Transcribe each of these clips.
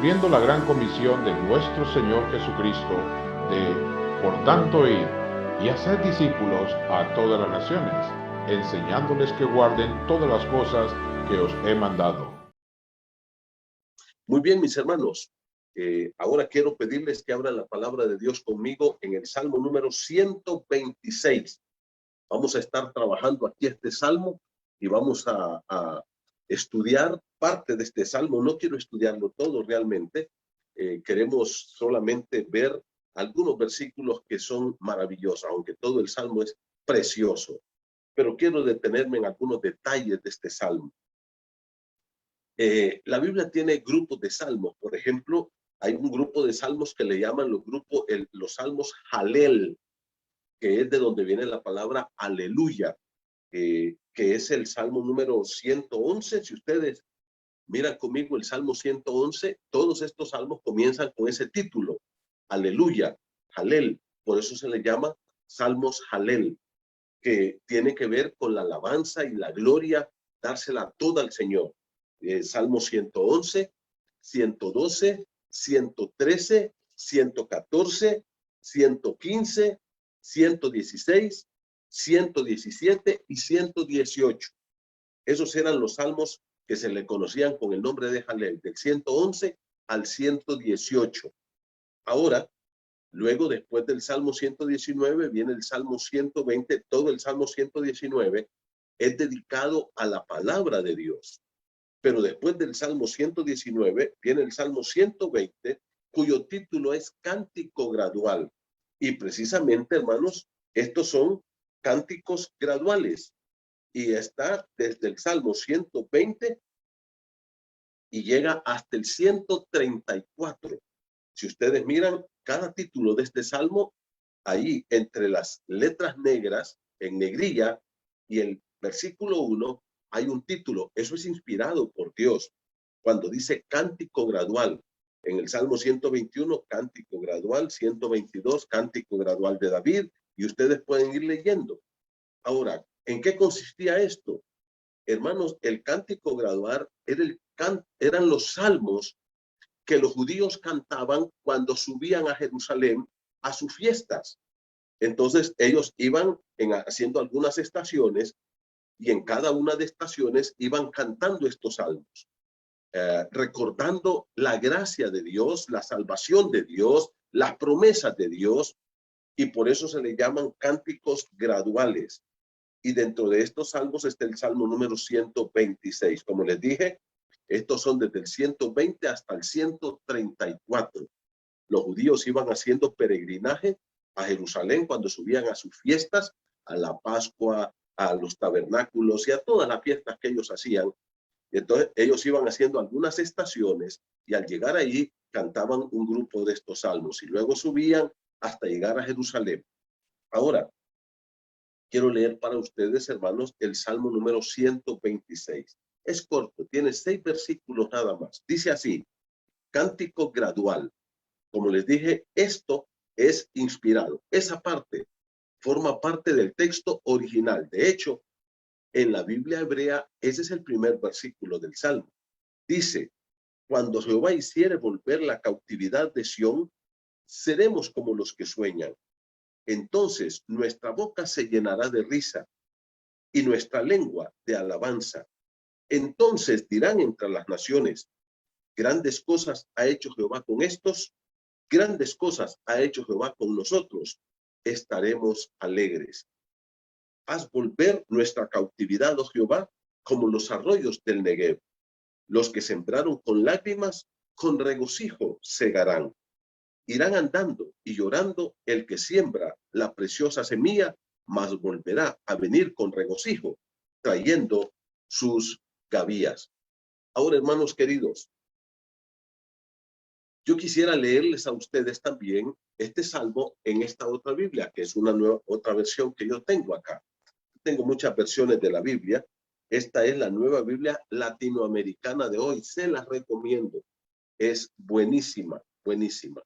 cumpliendo la gran comisión de nuestro Señor Jesucristo de, por tanto, ir y hacer discípulos a todas las naciones, enseñándoles que guarden todas las cosas que os he mandado. Muy bien, mis hermanos. Ahora quiero pedirles que abran la palabra de Dios conmigo en el Salmo número 126. Vamos a estar trabajando aquí este Salmo y vamos a estudiar parte de este Salmo. No quiero estudiarlo todo realmente. Queremos solamente ver algunos versículos que son maravillosos, aunque todo el Salmo es precioso. Pero quiero detenerme en algunos detalles de este Salmo. La Biblia tiene grupos de salmos. Por ejemplo, hay un grupo de salmos que le llaman los salmos Jalel, que es de donde viene la palabra aleluya, que es el salmo número 111. Si ustedes miran conmigo el salmo 111, todos estos salmos comienzan con ese título, aleluya, Jalel. Por eso se le llama salmos Jalel, que tiene que ver con la alabanza y la gloria, dársela toda al Señor. Salmo 111, 112, 113, 114, 115, 116, 117 y 118. Esos eran los salmos que se le conocían con el nombre de Jalel, del 111 al 118. Ahora, luego, después del Salmo 119, viene el Salmo 120. Todo el Salmo 119 es dedicado a la palabra de Dios. Pero después del Salmo 119 viene el Salmo 120, cuyo título es Cántico Gradual. Y precisamente, hermanos, estos son cánticos graduales. Y está desde el Salmo 120 y llega hasta el 134. Si ustedes miran cada título de este salmo, ahí entre las letras negras, en negrilla, y el versículo 1, hay un título. Eso es inspirado por Dios. Cuando dice cántico gradual, en el Salmo 121, cántico gradual, 122, cántico gradual de David, y ustedes pueden ir leyendo. Ahora, ¿en qué consistía esto? Hermanos, el cántico gradual eran los salmos que los judíos cantaban cuando subían a Jerusalén a sus fiestas. Entonces ellos iban haciendo algunas estaciones y en cada una de estaciones iban cantando estos salmos, recordando la gracia de Dios, la salvación de Dios, las promesas de Dios, y por eso se le llaman cánticos graduales. Y dentro de estos salmos está el salmo número 126. Como les dije, estos son desde el 120 hasta el 134. Los judíos iban haciendo peregrinaje a Jerusalén cuando subían a sus fiestas, a la Pascua, a los tabernáculos y a todas las fiestas que ellos hacían. Entonces ellos iban haciendo algunas estaciones y al llegar allí cantaban un grupo de estos salmos y luego subían hasta llegar a Jerusalén. Ahora, quiero leer para ustedes, hermanos, el Salmo número 126. Es corto, tiene 6 versículos nada más. Dice así, cántico gradual. Como les dije, esto es inspirado. Esa parte forma parte del texto original. De hecho, en la Biblia hebrea, ese es el primer versículo del Salmo. Dice, cuando Jehová hiciere volver la cautividad de Sión, seremos como los que sueñan. Entonces nuestra boca se llenará de risa y nuestra lengua de alabanza. Entonces dirán entre las naciones, grandes cosas ha hecho Jehová con estos, grandes cosas ha hecho Jehová con nosotros, estaremos alegres. Haz volver nuestra cautividad, oh Jehová, como los arroyos del Negev. Los que sembraron con lágrimas, con regocijo segarán. Irán andando y llorando el que siembra la preciosa semilla, mas volverá a venir con regocijo, trayendo sus gavillas. Ahora, hermanos queridos, yo quisiera leerles a ustedes también este salmo en esta otra Biblia, que es otra versión que yo tengo acá. Tengo muchas versiones de la Biblia. Esta es la nueva Biblia latinoamericana de hoy. Se las recomiendo. Es buenísima, buenísima.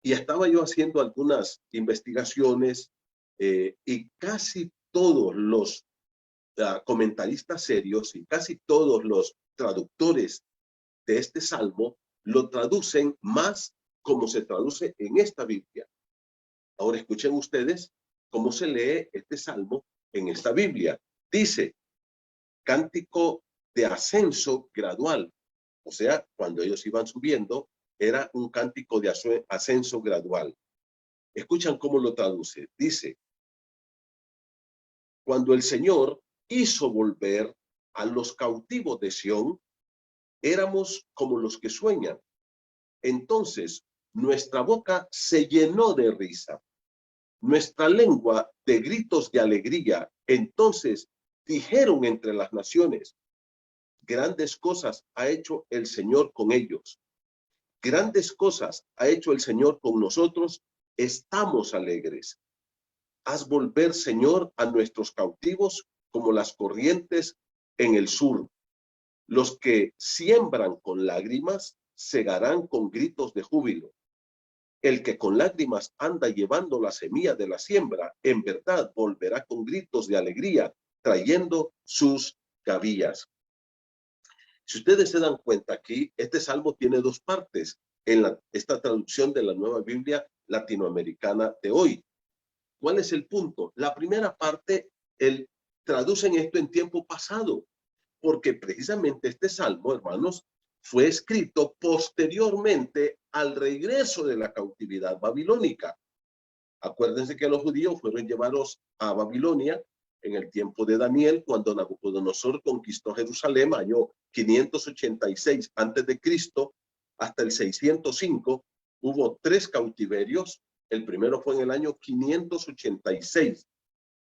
Y estaba yo haciendo algunas investigaciones y casi todos los comentaristas serios y casi todos los traductores de este salmo lo traducen más como se traduce en esta Biblia. Ahora escuchen ustedes cómo se lee este salmo en esta Biblia. Dice, cántico de ascenso gradual. O sea, cuando ellos iban subiendo, era un cántico de ascenso gradual. Escuchan cómo lo traduce. Dice, cuando el Señor hizo volver a los cautivos de Sión, éramos como los que sueñan. Entonces, nuestra boca se llenó de risa, nuestra lengua de gritos de alegría. Entonces dijeron entre las naciones, grandes cosas ha hecho el Señor con ellos. Grandes cosas ha hecho el Señor con nosotros. Estamos alegres. Haz volver, Señor, a nuestros cautivos como las corrientes en el sur. Los que siembran con lágrimas segarán con gritos de júbilo. El que con lágrimas anda llevando la semilla de la siembra, en verdad volverá con gritos de alegría, trayendo sus gavillas. Si ustedes se dan cuenta aquí, este salmo tiene dos partes en esta traducción de la Nueva Biblia Latinoamericana de hoy. ¿Cuál es el punto? La primera parte, traducen esto en tiempo pasado, porque precisamente este salmo, hermanos, fue escrito posteriormente al regreso de la cautividad babilónica. Acuérdense que los judíos fueron llevados a Babilonia en el tiempo de Daniel, cuando Nabucodonosor conquistó Jerusalén, año 586 a.C., hasta el 605, hubo 3 cautiverios. El primero fue en el año 586.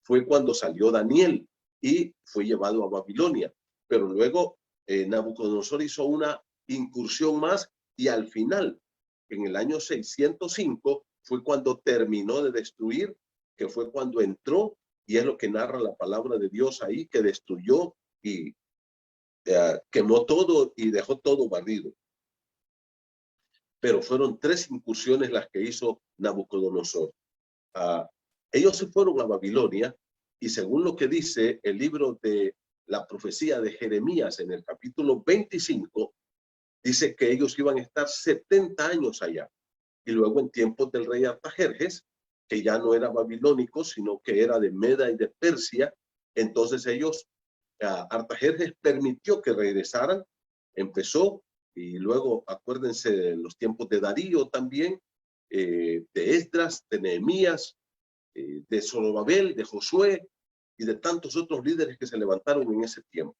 Fue cuando salió Daniel y fue llevado a Babilonia. Pero luego Nabucodonosor hizo una incursión más y al final, en el año 605, fue cuando terminó de destruir, que fue cuando entró, y es lo que narra la palabra de Dios ahí, que destruyó y quemó todo y dejó todo barrido. Pero fueron 3 incursiones las que hizo Nabucodonosor. Ellos se fueron a Babilonia y según lo que dice el libro de la profecía de Jeremías en el capítulo 25, dice que ellos iban a estar 70 años allá. Y luego en tiempos del rey Artajerjes, que ya no era babilónico, sino que era de Meda y de Persia, entonces ellos, Artajerjes permitió que regresaran, empezó, y luego acuérdense de los tiempos de Darío también, de Esdras, de Nehemías, de Zorobabel, de Josué y de tantos otros líderes que se levantaron en ese tiempo.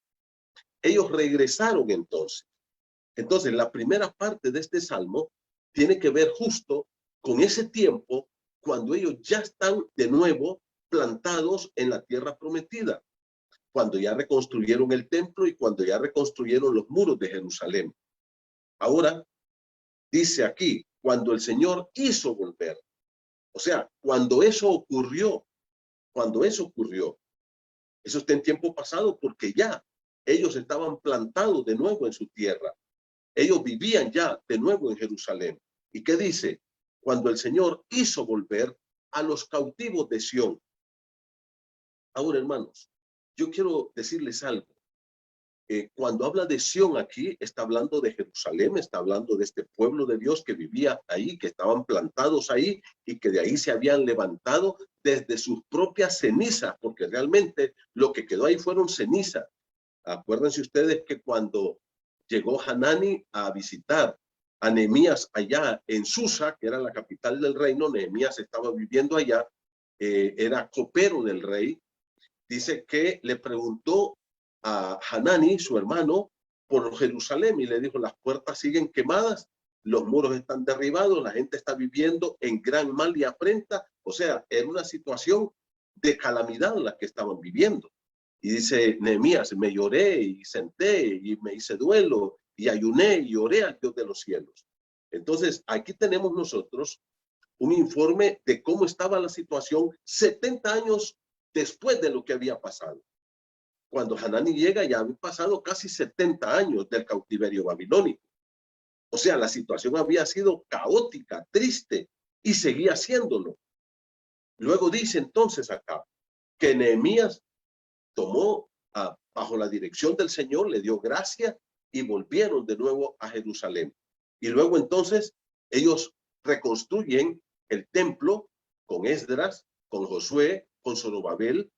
Ellos regresaron entonces. Entonces, la primera parte de este salmo tiene que ver justo con ese tiempo cuando ellos ya están de nuevo plantados en la tierra prometida, cuando ya reconstruyeron el templo y cuando ya reconstruyeron los muros de Jerusalén. Ahora, dice aquí, cuando el Señor hizo volver. O sea, cuando eso ocurrió, eso está en tiempo pasado porque ya ellos estaban plantados de nuevo en su tierra. Ellos vivían ya de nuevo en Jerusalén. ¿Y qué dice? Cuando el Señor hizo volver a los cautivos de Sión. Ahora, hermanos, yo quiero decirles algo. Cuando habla de Sión aquí, está hablando de Jerusalén, está hablando de este pueblo de Dios que vivía ahí, que estaban plantados ahí y que de ahí se habían levantado desde sus propias cenizas, porque realmente lo que quedó ahí fueron cenizas. Acuérdense ustedes que cuando llegó Hanani a visitar a Nehemías allá en Susa, que era la capital del reino, Nehemías estaba viviendo allá, era copero del rey, dice que le preguntó a Hanani, su hermano, por Jerusalén y le dijo, las puertas siguen quemadas, los muros están derribados, la gente está viviendo en gran mal y afrenta. O sea, era una situación de calamidad en la que estaban viviendo. Y dice Nehemías, me lloré y senté y me hice duelo y ayuné y oré al Dios de los cielos. Entonces, aquí tenemos nosotros un informe de cómo estaba la situación 70 años después de lo que había pasado. Cuando Hanani llega ya habían pasado casi 70 años del cautiverio babilónico. O sea, la situación había sido caótica, triste y seguía siéndolo. Luego dice entonces acá que Nehemías tomó bajo la dirección del Señor, le dio gracia y volvieron de nuevo a Jerusalén. Y luego entonces ellos reconstruyen el templo con Esdras, con Josué, con Zorobabel,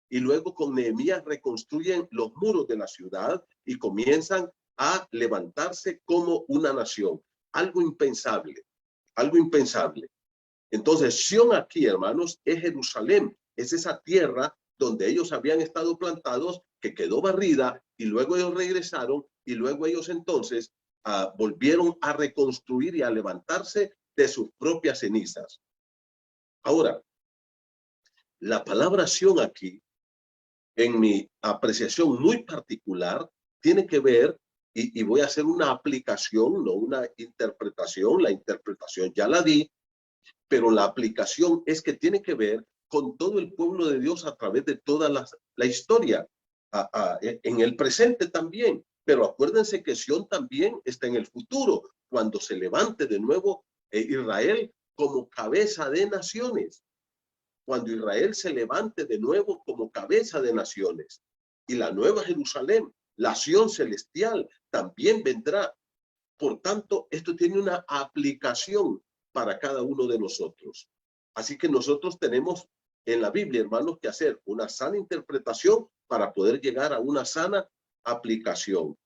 y luego con Nehemías reconstruyen los muros de la ciudad y comienzan a levantarse como una nación. Algo impensable, algo impensable. Entonces, Sión aquí, hermanos, es Jerusalén, es esa tierra donde ellos habían estado plantados, que quedó barrida, y luego ellos regresaron, y luego ellos entonces volvieron a reconstruir y a levantarse de sus propias cenizas. Ahora, la palabra Sión aquí, en mi apreciación muy particular, tiene que ver, y voy a hacer una aplicación, no una interpretación, la interpretación ya la di, pero la aplicación es que tiene que ver con todo el pueblo de Dios a través de toda la historia, en el presente también. Pero acuérdense que Sión también está en el futuro, cuando se levante de nuevo Israel como cabeza de naciones. Cuando Israel se levante de nuevo como cabeza de naciones. Y la nueva Jerusalén, la Sión celestial, también vendrá. Por tanto, esto tiene una aplicación para cada uno de nosotros. Así que nosotros tenemos en la Biblia, hermanos, que hacer una sana interpretación para poder llegar a una sana aplicación.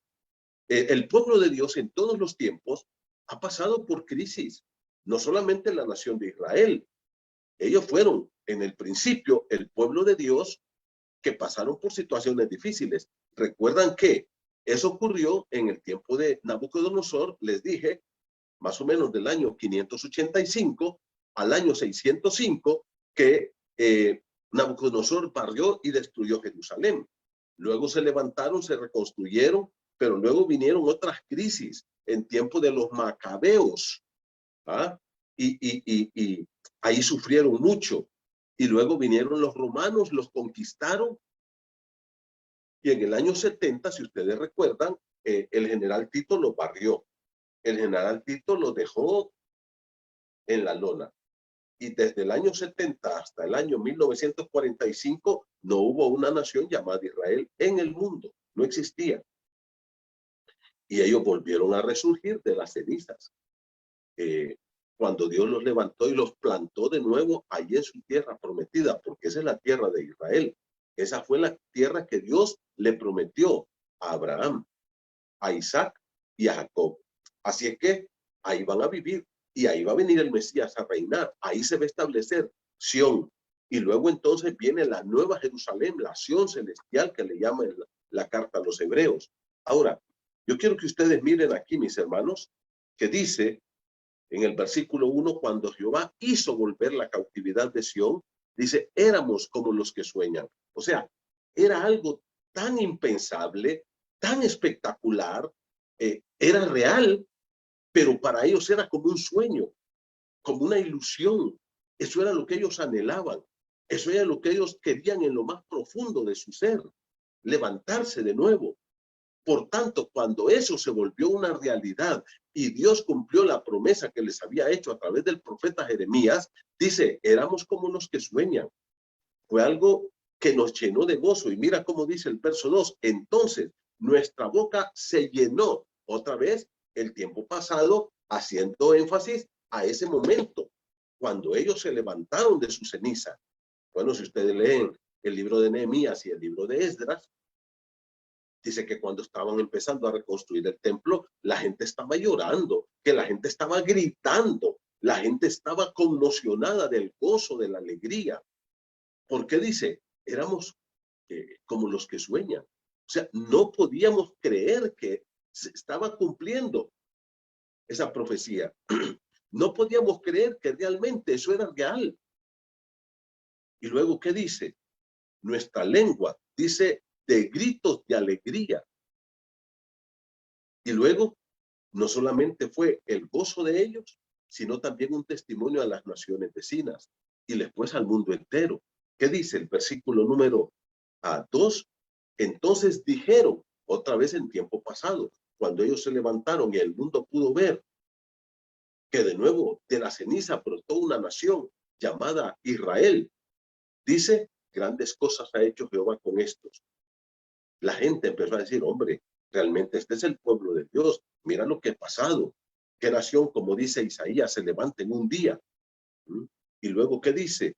El pueblo de Dios en todos los tiempos ha pasado por crisis, no solamente la nación de Israel. Ellos fueron en el principio el pueblo de Dios que pasaron por situaciones difíciles. Recuerdan que eso ocurrió en el tiempo de Nabucodonosor, les dije, más o menos del año 585 al año 605, que Nabucodonosor barrió y destruyó Jerusalén. Luego se levantaron, se reconstruyeron, pero luego vinieron otras crisis en tiempo de los macabeos. ¿Ah? Y ahí sufrieron mucho. Y luego vinieron los romanos, los conquistaron. Y en el año 70, si ustedes recuerdan, el general Tito los barrió. El general Tito los dejó en la lona. Y desde el año 70 hasta el año 1945 no hubo una nación llamada Israel en el mundo. No existía. Y ellos volvieron a resurgir de las cenizas. Cuando Dios los levantó y los plantó de nuevo allí en su tierra prometida, porque esa es la tierra de Israel. Esa fue la tierra que Dios le prometió a Abraham, a Isaac y a Jacob. Así es que ahí van a vivir y ahí va a venir el Mesías a reinar. Ahí se va a establecer Sión. Y luego entonces viene la nueva Jerusalén, la Sión celestial que le llama la carta a los hebreos. Ahora, yo quiero que ustedes miren aquí, mis hermanos, que dice en el versículo 1, cuando Jehová hizo volver la cautividad de Sión, dice, éramos como los que sueñan. O sea, era algo tan impensable, tan espectacular, era real, pero para ellos era como un sueño, como una ilusión. Eso era lo que ellos anhelaban. Eso era lo que ellos querían en lo más profundo de su ser, levantarse de nuevo. Por tanto, cuando eso se volvió una realidad y Dios cumplió la promesa que les había hecho a través del profeta Jeremías, dice, éramos como los que sueñan. Fue algo que nos llenó de gozo. Y mira cómo dice el verso 2, entonces nuestra boca se llenó. Otra vez, el tiempo pasado, haciendo énfasis a ese momento, cuando ellos se levantaron de su ceniza. Bueno, si ustedes leen el libro de Nehemías y el libro de Esdras, dice que cuando estaban empezando a reconstruir el templo, la gente estaba llorando, que la gente estaba gritando, la gente estaba conmocionada del gozo, de la alegría. ¿Por qué dice? Éramos como los que sueñan. O sea, no podíamos creer que se estaba cumpliendo esa profecía. No podíamos creer que realmente eso era real. Y luego, ¿qué dice? Nuestra lengua dice de gritos de alegría. Y luego, no solamente fue el gozo de ellos, sino también un testimonio a las naciones vecinas y después al mundo entero. ¿Qué dice el versículo número 2? Entonces dijeron, otra vez en tiempo pasado, cuando ellos se levantaron y el mundo pudo ver que de nuevo de la ceniza brotó una nación llamada Israel. Dice, grandes cosas ha hecho Jehová con estos. La gente empezó a decir, hombre, realmente este es el pueblo de Dios. Mira lo que ha pasado. ¿Qué nación, como dice Isaías, se levanta en un día? ¿Mm? Y luego, ¿qué dice?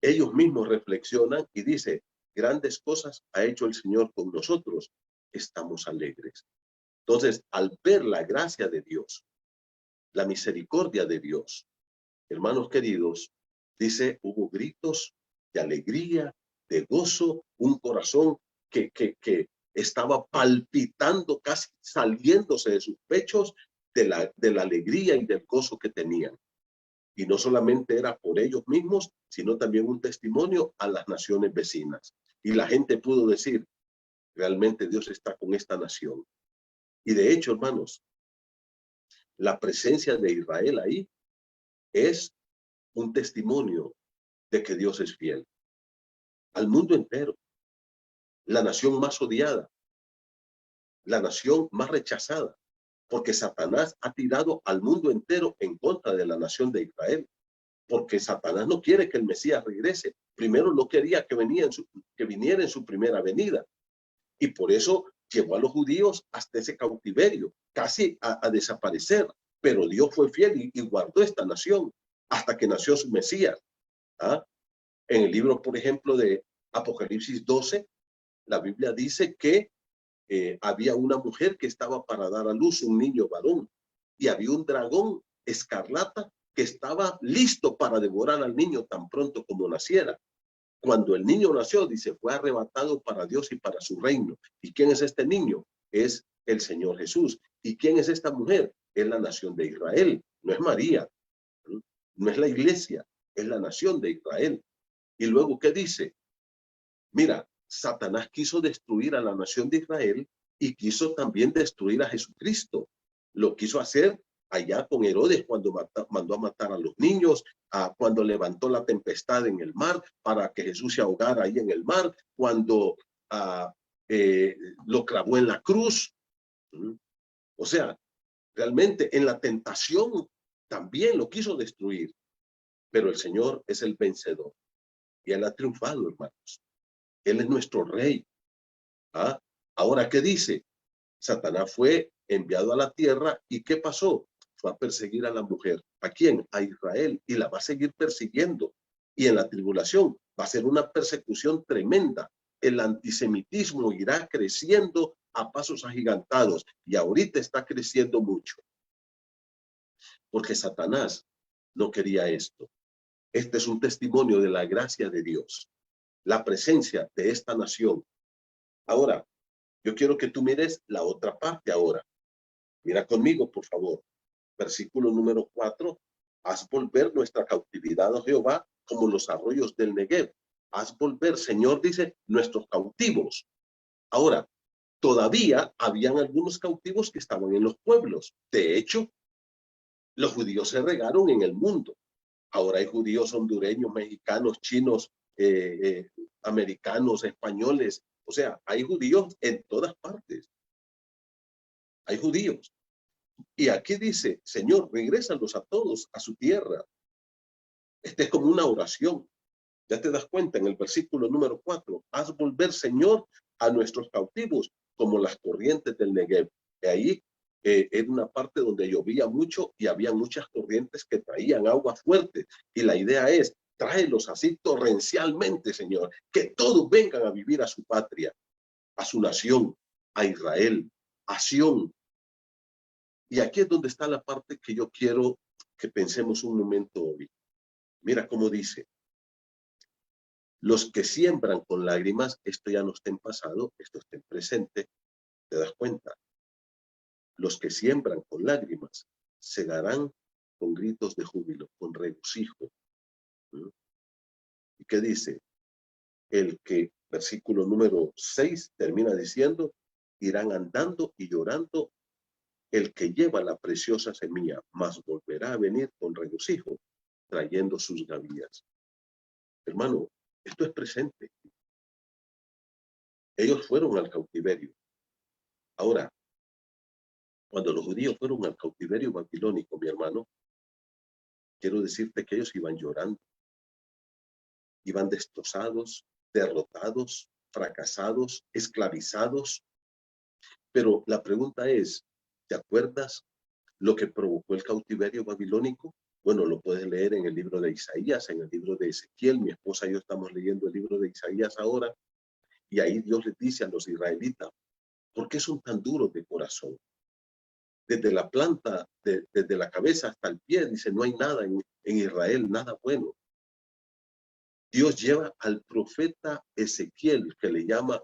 Ellos mismos reflexionan y dice, grandes cosas ha hecho el Señor con nosotros, estamos alegres. Entonces, al ver la gracia de Dios, la misericordia de Dios, hermanos queridos, dice, hubo gritos de alegría, de gozo, un corazón que estaba palpitando, casi saliéndose de sus pechos de la alegría y del gozo que tenían. Y no solamente era por ellos mismos, sino también un testimonio a las naciones vecinas. Y la gente pudo decir, realmente Dios está con esta nación. Y de hecho, hermanos, la presencia de Israel ahí es un testimonio de que Dios es fiel. Al mundo entero, la nación más odiada, la nación más rechazada, porque Satanás ha tirado al mundo entero en contra de la nación de Israel. Porque Satanás no quiere que el Mesías regrese. Primero no quería que viniera en su primera venida. Y por eso llevó a los judíos hasta ese cautiverio, casi a desaparecer. Pero Dios fue fiel y guardó esta nación hasta que nació su Mesías. ¿Ah? En el libro, por ejemplo, de Apocalipsis 12, la Biblia dice que había una mujer que estaba para dar a luz un niño varón y había un dragón escarlata que estaba listo para devorar al niño tan pronto como naciera. Cuando el niño nació, dice, fue arrebatado para Dios y para su reino. ¿Y quién es este niño? Es el Señor Jesús. ¿Y quién es esta mujer? Es la nación de Israel. No es María, no es la iglesia, es la nación de Israel. Y luego, ¿qué dice? Mira, Satanás quiso destruir a la nación de Israel y quiso también destruir a Jesucristo. Lo quiso hacer allá con Herodes cuando mandó a matar a los niños, cuando levantó la tempestad en el mar para que Jesús se ahogara ahí en el mar, cuando lo clavó en la cruz. O sea, realmente en la tentación también lo quiso destruir, pero el Señor es el vencedor y Él ha triunfado, hermanos. Él es nuestro rey. ¿Ah? Ahora, ¿qué dice? Satanás fue enviado a la tierra y ¿qué pasó? Fue a perseguir a la mujer. ¿A quién? A Israel. Y la va a seguir persiguiendo. Y en la tribulación va a ser una persecución tremenda. El antisemitismo irá creciendo a pasos agigantados. Y ahorita está creciendo mucho. Porque Satanás no quería esto. Este es un testimonio de la gracia de Dios. La presencia de esta nación. Ahora, yo quiero que tú mires la otra parte ahora. Mira conmigo, por favor. Versículo número 4. Haz volver nuestra cautividad, oh Jehová, como los arroyos del Negev. Haz volver, Señor, dice, nuestros cautivos. Ahora, todavía habían algunos cautivos que estaban en los pueblos. De hecho, los judíos se regaron en el mundo. Ahora hay judíos hondureños, mexicanos, chinos, americanos, españoles. O sea, hay judíos en todas partes. Hay judíos. Y aquí dice, Señor, regrésalos a todos a su tierra. Este es como una oración. Ya te das cuenta en el versículo número 4. Haz volver, Señor, a nuestros cautivos como las corrientes del Negev. Y ahí era una parte donde llovía mucho y había muchas corrientes que traían agua fuerte. Y la idea es, tráelos así torrencialmente, Señor. Que todos vengan a vivir a su patria, a su nación, a Israel, a Sión. Y aquí es donde está la parte que yo quiero que pensemos un momento hoy. Mira cómo dice, los que siembran con lágrimas, esto ya no está en pasado, esto está en presente, ¿te das cuenta? Los que siembran con lágrimas, segarán con gritos de júbilo, con regocijo. ¿Y qué dice? El que, versículo número 6, termina diciendo, irán andando y llorando el que lleva la preciosa semilla, mas volverá a venir con regocijo, trayendo sus gavillas. Hermano, esto es presente. Ellos fueron al cautiverio. Ahora, cuando los judíos fueron al cautiverio babilónico, mi hermano, quiero decirte que ellos iban llorando. Iban destrozados, derrotados, fracasados, esclavizados. Pero la pregunta es, ¿te acuerdas Lo que provocó el cautiverio babilónico, bueno, lo puedes leer en el libro de Isaías, en el libro de Ezequiel. Mi esposa y yo estamos leyendo el libro de Isaías ahora, y ahí Dios les dice a los israelitas, ¿por qué son tan duros de corazón? Desde la planta, desde la cabeza hasta el pie, dice, no hay nada en Israel, nada bueno. Dios lleva al profeta Ezequiel, que le llama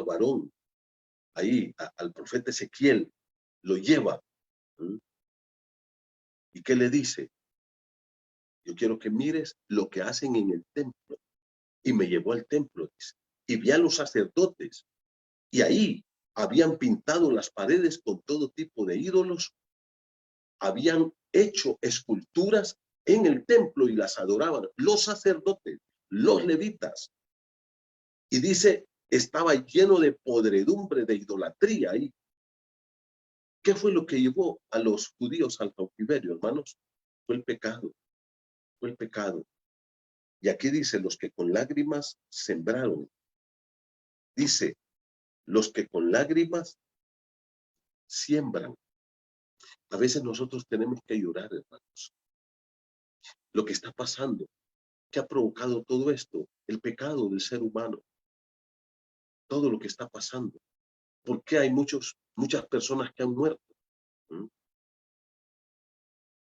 varón, ahí, al profeta Ezequiel, lo lleva. ¿Mm? ¿Y qué le dice? Yo quiero que mires lo que hacen en el templo. Y me llevó al templo, dice, y vi a los sacerdotes, y ahí habían pintado las paredes con todo tipo de ídolos, habían hecho esculturas en el templo y las adoraban los sacerdotes, los levitas. Y dice, estaba lleno de podredumbre, de idolatría ahí. ¿Qué fue lo que llevó a los judíos al cautiverio, hermanos? Fue el pecado, fue el pecado. Y aquí dice, los que con lágrimas sembraron. Dice, los que con lágrimas siembran. A veces nosotros tenemos que llorar, hermanos. Lo que está pasando, ¿qué ha provocado todo esto? El pecado del ser humano. Todo lo que está pasando. ¿Por qué hay muchas personas que han muerto? ¿Mm?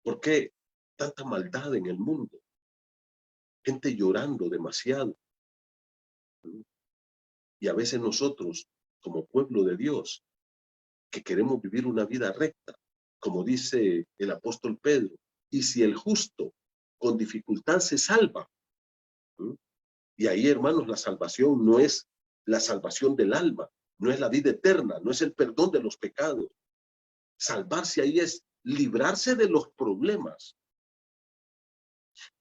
¿Por qué tanta maldad en el mundo? Gente llorando demasiado. ¿Mm? Y a veces nosotros, como pueblo de Dios, que queremos vivir una vida recta, como dice el apóstol Pedro, y si el justo con dificultad se salva. ¿Mm? Y ahí, hermanos, la salvación no es la salvación del alma, no es la vida eterna, no es el perdón de los pecados. Salvarse ahí es librarse de los problemas.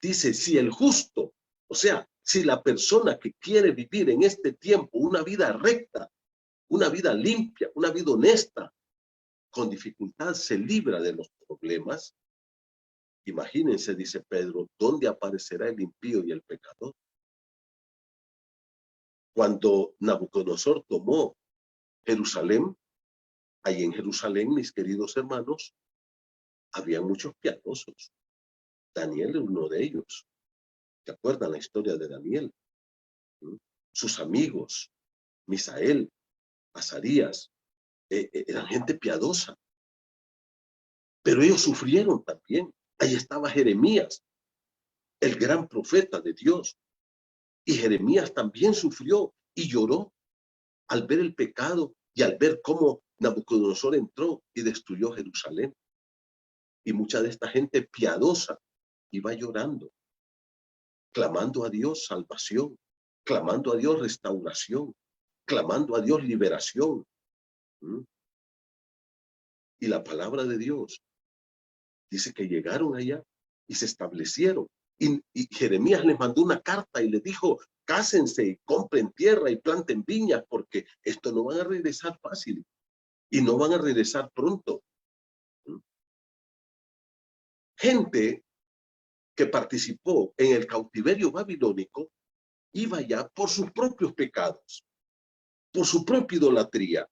Dice, si el justo, o sea, si la persona que quiere vivir en este tiempo una vida recta, una vida limpia, una vida honesta, con dificultad se libra de los problemas, imagínense, dice Pedro, ¿dónde aparecerá el impío y el pecador? Cuando Nabucodonosor tomó Jerusalén, ahí en Jerusalén, mis queridos hermanos, había muchos piadosos. Daniel es uno de ellos. ¿Se acuerdan la historia de Daniel? ¿Mm? Sus amigos, Misael, Azarías, eran gente piadosa. Pero ellos sufrieron también. Ahí estaba Jeremías, el gran profeta de Dios. Y Jeremías también sufrió y lloró al ver el pecado y al ver cómo Nabucodonosor entró y destruyó Jerusalén. Y mucha de esta gente piadosa iba llorando, clamando a Dios salvación, clamando a Dios restauración, clamando a Dios liberación. ¿Mm? Y la palabra de Dios dice que llegaron allá y se establecieron. Y Jeremías les mandó una carta y les dijo, cásense y compren tierra y planten viñas, porque esto no van a regresar fácil y no van a regresar pronto. ¿Mm? Gente que participó en el cautiverio babilónico iba ya por sus propios pecados, por su propia idolatría,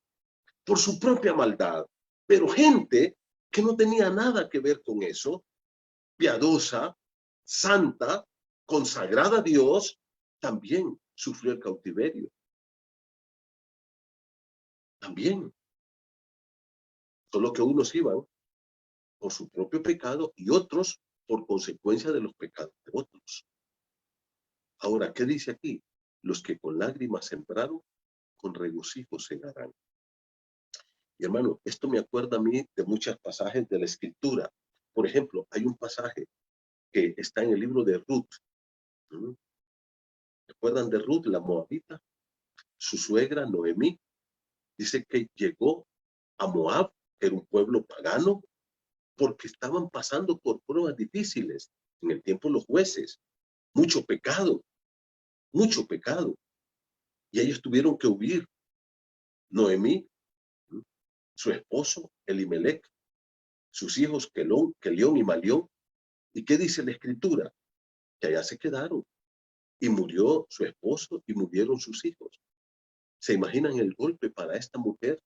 por su propia maldad. Pero gente que no tenía nada que ver con eso, piadosa, santa, consagrada a Dios, también sufrió el cautiverio. También. Solo que unos iban por su propio pecado y otros por consecuencia de los pecados de otros. Ahora, ¿qué dice aquí? Los que con lágrimas sembraron, con regocijo segarán. Y hermano, esto me acuerda a mí de muchos pasajes de la Escritura. Por ejemplo, hay un pasaje que está en el libro de Ruth. ¿Mm? ¿Recuerdan de Ruth, la moabita? Su suegra, Noemí, dice que llegó a Moab, que era un pueblo pagano, porque estaban pasando por pruebas difíciles. En el tiempo de los jueces, mucho pecado, mucho pecado. Y ellos tuvieron que huir. Noemí, su esposo, Elimelec, sus hijos, Kelión y Malión. ¿Y qué dice la Escritura? Que allá se quedaron. Y murió su esposo y murieron sus hijos. ¿Se imaginan el golpe para esta mujer?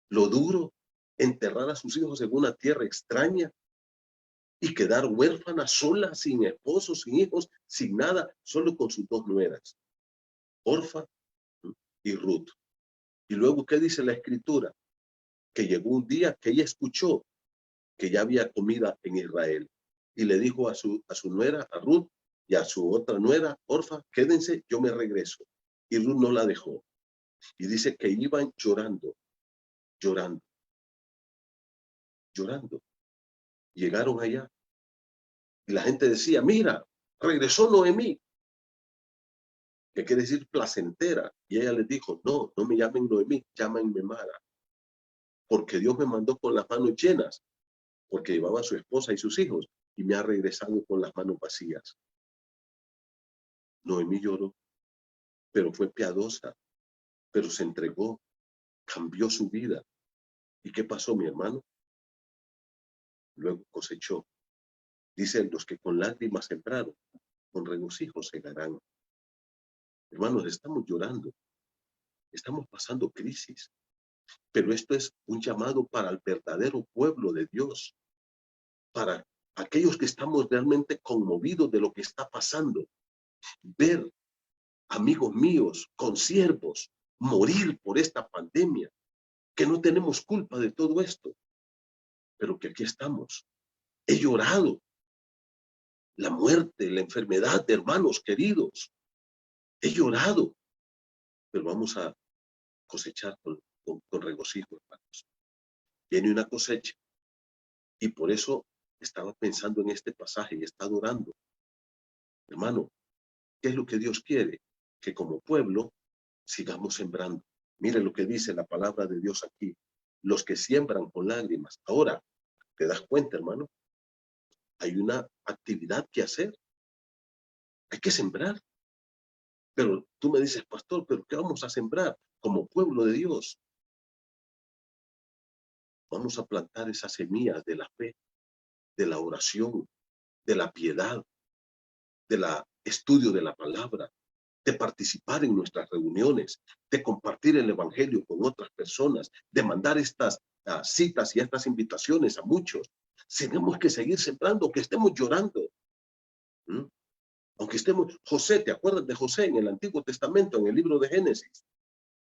lo duro, enterrar a sus hijos en una tierra extraña y quedar huérfana, sola, sin esposo, sin hijos, sin nada, solo con sus dos nueras, Orfa y Ruth. Y luego, ¿qué dice la escritura? Que llegó un día que ella escuchó que ya había comida en Israel y le dijo a su nuera, a Ruth, y a su otra nuera, Orfa, quédense, yo me regreso. Y Ruth no la dejó. Y dice que iban llorando, llorando, llorando. Llegaron allá y la gente decía, mira, regresó Noemí, que quiere decir placentera. Y ella les dijo, no, no me llamen Noemí, llámenme Mara, porque Dios me mandó con las manos llenas, porque llevaba a su esposa y sus hijos, y me ha regresado con las manos vacías. Noemí lloró, pero fue piadosa, pero se entregó, cambió su vida. ¿Y qué pasó, mi hermano? Luego cosechó. Dicen los que con lágrimas sembraron, con regocijo segarán. Hermanos, estamos llorando, estamos pasando crisis, pero esto es un llamado para el verdadero pueblo de Dios, para aquellos que estamos realmente conmovidos de lo que está pasando. Ver amigos míos, consiervos, morir por esta pandemia, que no tenemos culpa de todo esto, pero que aquí estamos. He llorado la muerte, la enfermedad de hermanos queridos. He llorado, pero vamos a cosechar con regocijo, hermanos. Viene una cosecha y por eso estaba pensando en este pasaje y he estado orando. Hermano, ¿qué es lo que Dios quiere? Que como pueblo sigamos sembrando. Mire lo que dice la palabra de Dios aquí. Los que siembran con lágrimas. Ahora, ¿te das cuenta, hermano? Hay una actividad que hacer. Hay que sembrar. Pero tú me dices, pastor, ¿pero qué vamos a sembrar como pueblo de Dios? Vamos a plantar esas semillas de la fe, de la oración, de la piedad, del estudio de la palabra, de participar en nuestras reuniones, de compartir el evangelio con otras personas, de mandar estas citas y estas invitaciones a muchos. Tenemos que seguir sembrando, aunque estemos llorando. Aunque estemos, José, ¿te acuerdas de José en el Antiguo Testamento, en el libro de Génesis?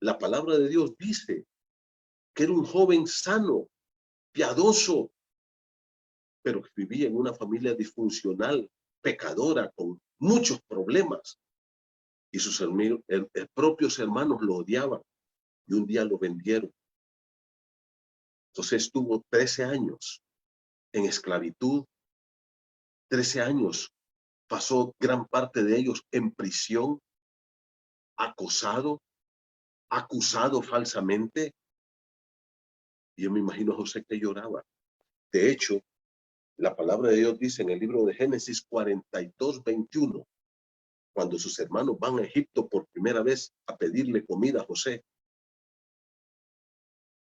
La palabra de Dios dice que era un joven sano, piadoso, pero que vivía en una familia disfuncional, pecadora, con muchos problemas. Y sus propios hermanos lo odiaban y un día lo vendieron. Entonces estuvo 13 años en esclavitud, 13 años pasó gran parte de ellos en prisión, acosado, acusado falsamente. Y yo me imagino a José que lloraba. De hecho, la palabra de Dios dice en el libro de Génesis 42:21, cuando sus hermanos van a Egipto por primera vez a pedirle comida a José,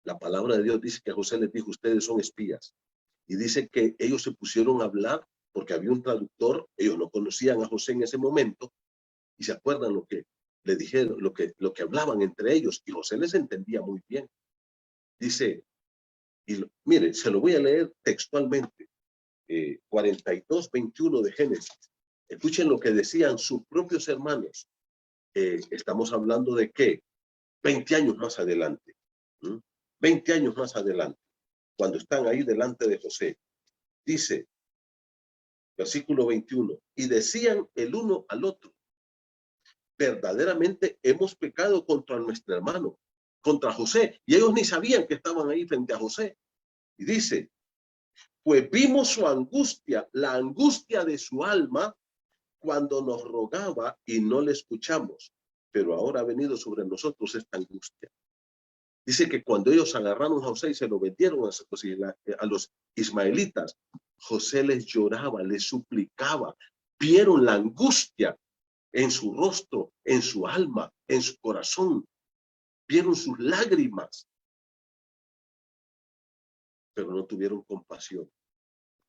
la palabra de Dios dice que José les dijo, ustedes son espías. Y dice que ellos se pusieron a hablar porque había un traductor, ellos no conocían a José en ese momento, y se acuerdan lo que le dijeron, lo que hablaban entre ellos, y José les entendía muy bien. Dice, y mire, se lo voy a leer textualmente, 42:21 de Génesis. Escuchen lo que decían sus propios hermanos. Estamos hablando de ¿qué? 20 años más adelante. 20 años más adelante, cuando están ahí delante de José. Dice, versículo 21, y decían el uno al otro, verdaderamente hemos pecado contra nuestro hermano, contra José, y ellos ni sabían que estaban ahí frente a José. Y dice, pues vimos su angustia, la angustia de su alma, cuando nos rogaba y no le escuchamos, pero ahora ha venido sobre nosotros esta angustia. Dice que cuando ellos agarraron a José y se lo vendieron a los ismaelitas, José les lloraba, les suplicaba, vieron la angustia en su rostro, en su alma, en su corazón, vieron sus lágrimas, pero no tuvieron compasión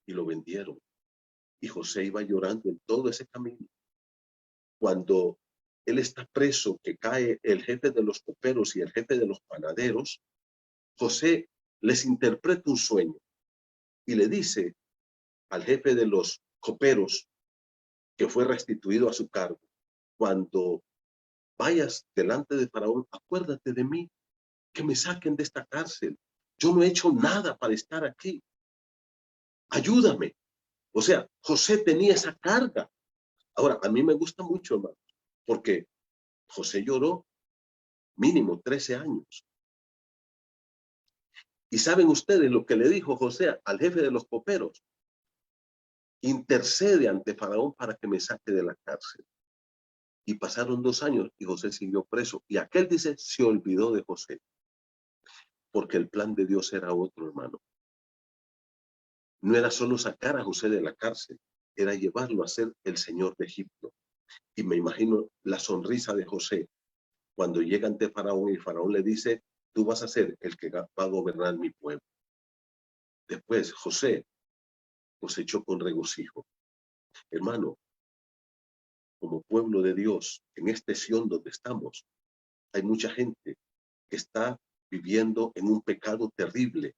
y lo vendieron. Y José iba llorando en todo ese camino. Cuando él está preso, que cae el jefe de los coperos y el jefe de los panaderos, José les interpreta un sueño y le dice al jefe de los coperos, que fue restituido a su cargo: cuando vayas delante de Faraón, acuérdate de mí, que me saquen de esta cárcel. Yo no he hecho nada para estar aquí. Ayúdame. O sea, José tenía esa carga. Ahora, a mí me gusta mucho, hermano, porque José lloró mínimo 13 años. ¿Y saben ustedes lo que le dijo José al jefe de los coperos? Intercede ante Faraón para que me saque de la cárcel. Y pasaron 2 años y José siguió preso. Y aquel, dice, se olvidó de José. Porque el plan de Dios era otro, hermano. No era solo sacar a José de la cárcel, era llevarlo a ser el señor de Egipto. Y me imagino la sonrisa de José cuando llega ante Faraón y Faraón le dice: tú vas a ser el que va a gobernar mi pueblo. Después José cosechó con regocijo. Hermano, como pueblo de Dios, en este Sión donde estamos, hay mucha gente que está viviendo en un pecado terrible.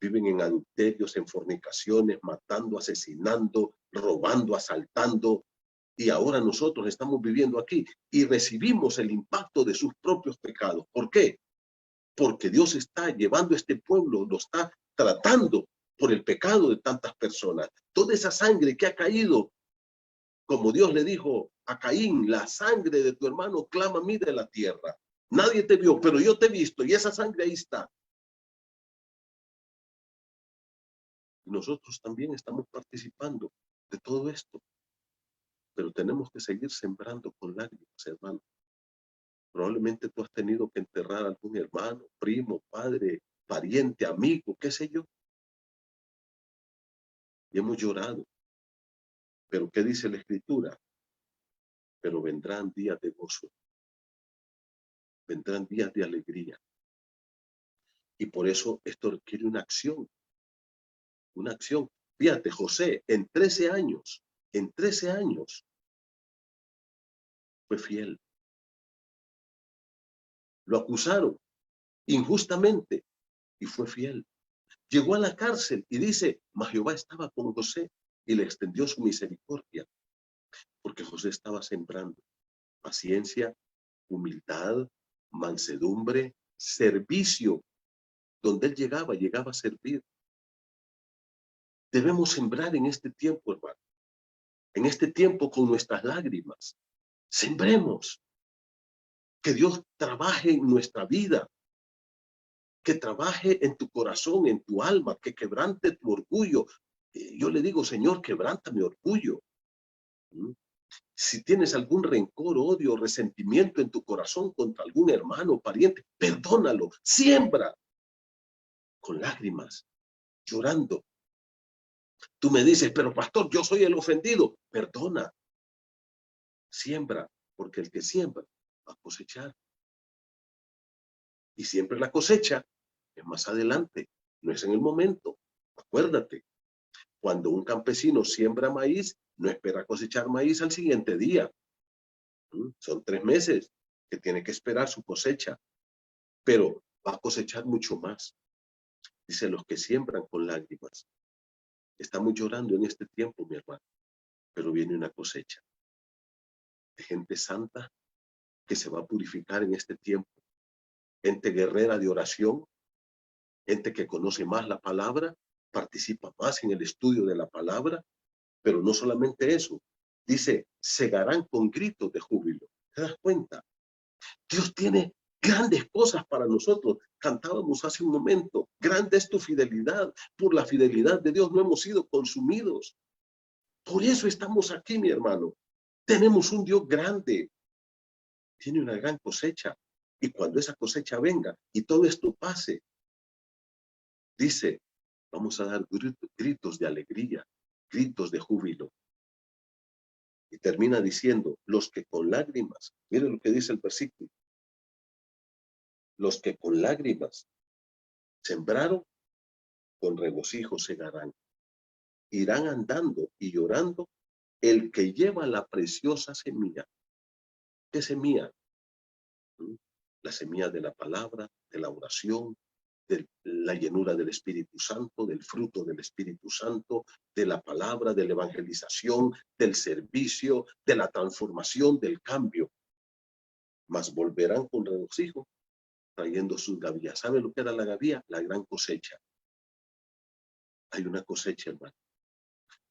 Viven en adulterios, en fornicaciones, matando, asesinando, robando, asaltando. Y ahora nosotros estamos viviendo aquí y recibimos el impacto de sus propios pecados. ¿Por qué? Porque Dios está llevando a este pueblo, lo está tratando por el pecado de tantas personas. Toda esa sangre que ha caído, como Dios le dijo a Caín: la sangre de tu hermano clama a mí de la tierra. Nadie te vio, pero yo te he visto, y esa sangre ahí está. Nosotros también estamos participando de todo esto, pero tenemos que seguir sembrando con lágrimas, hermano. Probablemente tú has tenido que enterrar a algún hermano, primo, padre, pariente, amigo, qué sé yo. Y hemos llorado. Pero ¿qué dice la Escritura? Pero vendrán días de gozo, vendrán días de alegría. Y por eso esto requiere una acción, una acción. Fíjate, José, en 13 años, fue fiel. Lo acusaron injustamente y fue fiel. Llegó a la cárcel y dice: mas Jehová estaba con José y le extendió su misericordia, porque José estaba sembrando paciencia, humildad, mansedumbre, servicio. Donde él llegaba a servir. Debemos sembrar en este tiempo, hermano. En este tiempo, con nuestras lágrimas. Sembremos. Que Dios trabaje en nuestra vida. Que trabaje en tu corazón, en tu alma. Que quebrante tu orgullo. Yo le digo: Señor, quebranta mi orgullo. Si tienes algún rencor, odio, resentimiento en tu corazón contra algún hermano, pariente, perdónalo. Siembra con lágrimas, llorando. Tú me dices: pero pastor, yo soy el ofendido. Perdona. Siembra, porque el que siembra va a cosechar. Y siempre la cosecha es más adelante, no es en el momento. Acuérdate, cuando un campesino siembra maíz, no espera cosechar maíz al siguiente día. Son 3 meses que tiene que esperar su cosecha, pero va a cosechar mucho más. Dice: los que siembran con lágrimas. Estamos llorando en este tiempo, mi hermano, pero viene una cosecha de gente santa que se va a purificar en este tiempo. Gente guerrera de oración, gente que conoce más la palabra, participa más en el estudio de la palabra, pero no solamente eso. Dice: segarán con gritos de júbilo. ¿Te das cuenta? Dios tiene grandes cosas para nosotros. Cantábamos hace un momento: grande es tu fidelidad. Por la fidelidad de Dios no hemos sido consumidos. Por eso estamos aquí, mi hermano. Tenemos un Dios grande. Tiene una gran cosecha. Y cuando esa cosecha venga y todo esto pase, dice: vamos a dar gritos de alegría, gritos de júbilo. Y termina diciendo: los que con lágrimas, miren lo que dice el versículo, los que con lágrimas sembraron, con regocijo segarán. Irán andando y llorando el que lleva la preciosa semilla. ¿Qué semilla? La semilla de la palabra, de la oración, de la llenura del Espíritu Santo, del fruto del Espíritu Santo, de la palabra, de la evangelización, del servicio, de la transformación, del cambio. Mas volverán con regocijo, trayendo sus gavillas. ¿Sabe lo que era la gavilla? La gran cosecha. Hay una cosecha, hermano.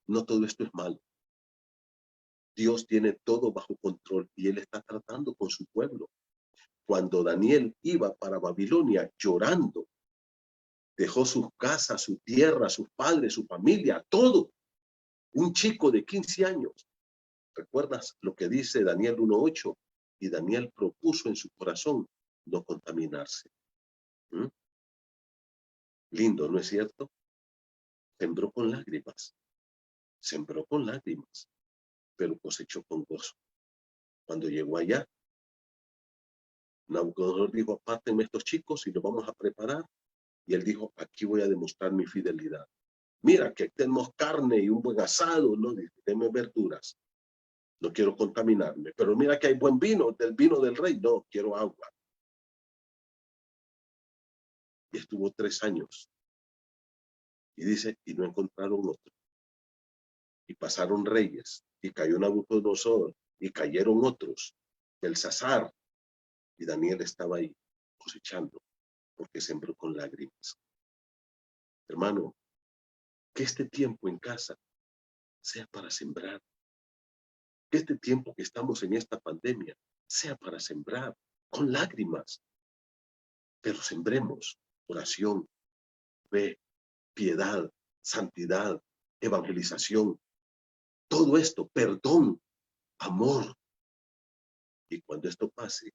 No todo esto es malo. Dios tiene todo bajo control y Él está tratando con su pueblo. Cuando Daniel iba para Babilonia llorando, dejó sus casas, su tierra, sus padres, su familia, todo. Un chico de 15 años. ¿Recuerdas lo que dice Daniel 1:8? Y Daniel propuso en su corazón no contaminarse. ¿Mm? Lindo, ¿no es cierto? Sembró con lágrimas. Sembró con lágrimas, pero cosechó con gozo. Cuando llegó allá, Nabucodonosor dijo, apártenme estos chicos y los vamos a preparar. Y él dijo, aquí voy a demostrar mi fidelidad. Mira, que tenemos carne y un buen asado, ¿no? Denme verduras. No quiero contaminarme. Pero mira que hay buen vino, del vino del rey. No, quiero agua. Y estuvo 3 años. Y dice, y no encontraron otro. Y pasaron reyes. Y cayó Nabucodonosor. Y cayeron otros. Belsasar. Y Daniel estaba ahí cosechando. Porque sembró con lágrimas. Hermano, que este tiempo en casa sea para sembrar. Que este tiempo que estamos en esta pandemia sea para sembrar con lágrimas. Pero sembremos oración, fe, piedad, santidad, evangelización. Todo esto, perdón, amor. Y cuando esto pase,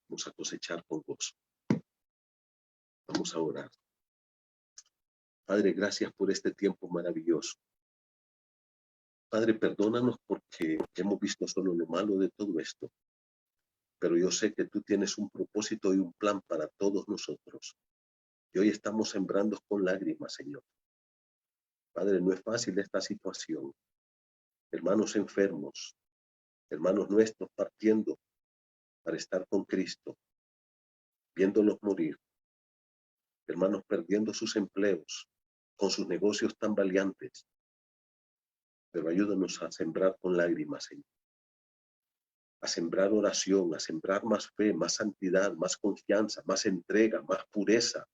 vamos a cosechar con gozo. Vamos a orar. Padre, gracias por este tiempo maravilloso. Padre, perdónanos porque hemos visto solo lo malo de todo esto. Pero yo sé que tú tienes un propósito y un plan para todos nosotros. Y hoy estamos sembrando con lágrimas, Señor. Padre, no es fácil esta situación. Hermanos enfermos, hermanos nuestros partiendo para estar con Cristo, viéndolos morir. Hermanos perdiendo sus empleos, con sus negocios tan valientes. Pero ayúdanos a sembrar con lágrimas, Señor. A sembrar oración, a sembrar más fe, más santidad, más confianza, más entrega, más pureza.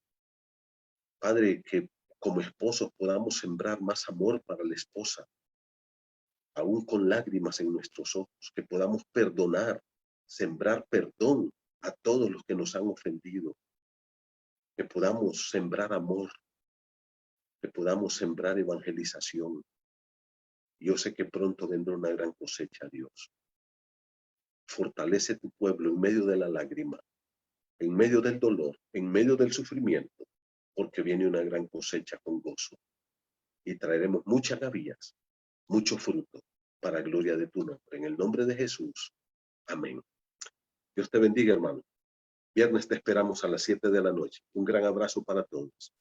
Padre, que como esposos podamos sembrar más amor para la esposa, aún con lágrimas en nuestros ojos, que podamos perdonar, sembrar perdón a todos los que nos han ofendido, que podamos sembrar amor, que podamos sembrar evangelización. Yo sé que pronto vendrá una gran cosecha, Dios. Fortalece tu pueblo en medio de la lágrima, en medio del dolor, en medio del sufrimiento, porque viene una gran cosecha con gozo. Y traeremos muchas gavillas, mucho fruto, para gloria de tu nombre. En el nombre de Jesús. Amén. Dios te bendiga, hermano. Viernes te esperamos a las 7 de la noche. Un gran abrazo para todos.